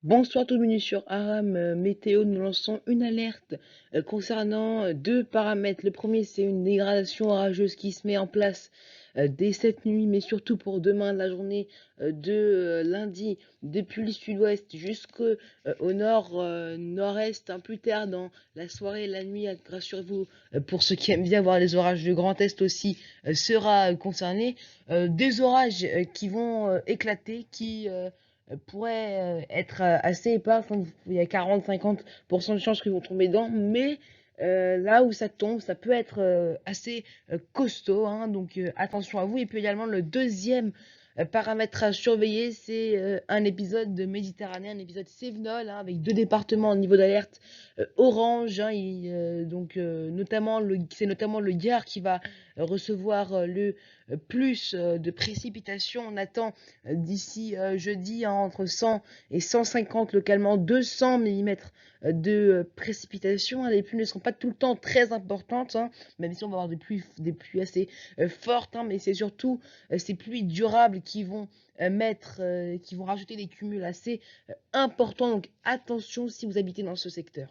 Bonsoir tout le monde sur Aram Météo. Nous lançons une alerte concernant deux paramètres. Le premier, c'est une dégradation orageuse qui se met en place dès cette nuit, mais surtout pour demain, la journée de lundi, depuis le sud-ouest jusqu'au nord, nord-est, plus tard dans la soirée et la nuit. Rassurez-vous, pour ceux qui aiment bien voir les orages, le Grand Est aussi sera concerné. Des orages qui vont éclater, qui pourrait être assez épars. Il y a 40-50% de chances qu'ils vont tomber dedans, mais là où ça tombe, ça peut être assez costaud, hein, donc attention à vous. Et puis également le deuxième paramètre à surveiller, c'est un épisode de Méditerranée, un épisode Cévenol, hein, avec deux départements au niveau d'alerte orange, hein, c'est notamment le Gard qui va recevoir le plus de précipitations. On attend d'ici jeudi, hein, entre 100 et 150, localement 200 mm de précipitations, hein. Les pluies ne sont pas tout le temps très importantes, hein, même si on va avoir des pluies assez fortes, hein, mais c'est surtout ces pluies durables qui vont rajouter des cumuls assez importants. Donc attention si vous habitez dans ce secteur.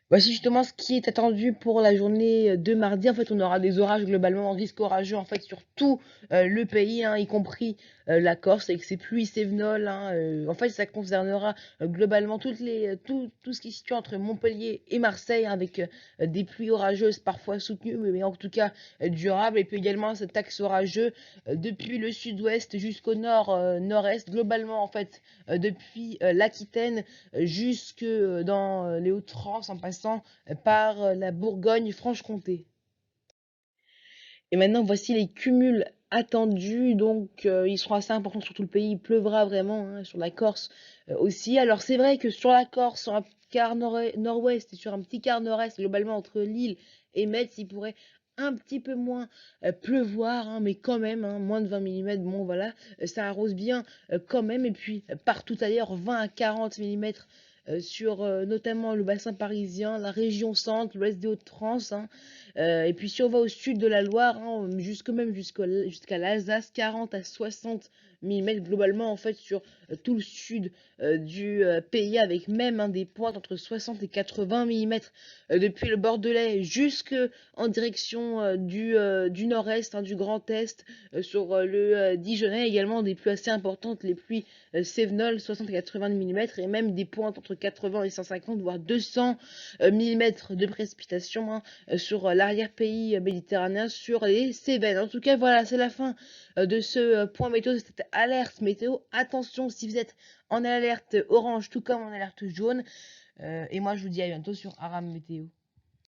Voici justement ce qui est attendu pour la journée de mardi. En fait, on aura des orages globalement, risque orageux en fait sur tout le pays, hein, y compris la Corse avec ses pluies cévenoles, hein. En fait, ça concernera globalement tout ce qui se situe entre Montpellier et Marseille, hein, avec des pluies orageuses parfois soutenues, mais en tout cas durables. Et puis également cet axe orageux depuis le sud-ouest jusqu'au nord, nord-est, globalement en fait depuis l'Aquitaine jusque dans les Hauts-de-France en passant par la Bourgogne-Franche-Comté. Et maintenant, voici les cumuls attendus. Donc, ils seront assez importants sur tout le pays. Il pleuvra vraiment, hein, sur la Corse aussi. Alors, c'est vrai que sur la Corse, sur un quart nord-ouest et sur un petit quart nord-est, globalement entre Lille et Metz, il pourrait un petit peu moins pleuvoir, hein, mais quand même, hein, moins de 20 mm. Bon, voilà, ça arrose bien quand même. Et puis, partout ailleurs, 20 à 40 mm. Sur notamment le bassin parisien, la région centre, l'ouest des Hauts-de-France, hein. Et puis si on va au sud de la Loire, hein, jusqu'à l'Alsace, 40 à 60 mm globalement en fait sur tout le sud du pays, avec même, hein, des pointes entre 60 et 80 mm depuis le Bordelais jusque en direction du nord-est, hein, du Grand Est, sur le Dijonais également, des pluies assez importantes, les pluies cévenoles 60 à 80 mm, et même des pointes entre 80 et 150 voire 200 mm de précipitations, hein, sur l'arrière-pays méditerranéen, sur les Cévennes. En tout cas, voilà, c'est la fin de ce point météo, de cette alerte météo. Attention si vous êtes en alerte orange, tout comme en alerte jaune. Et moi, je vous dis à bientôt sur Aram Météo.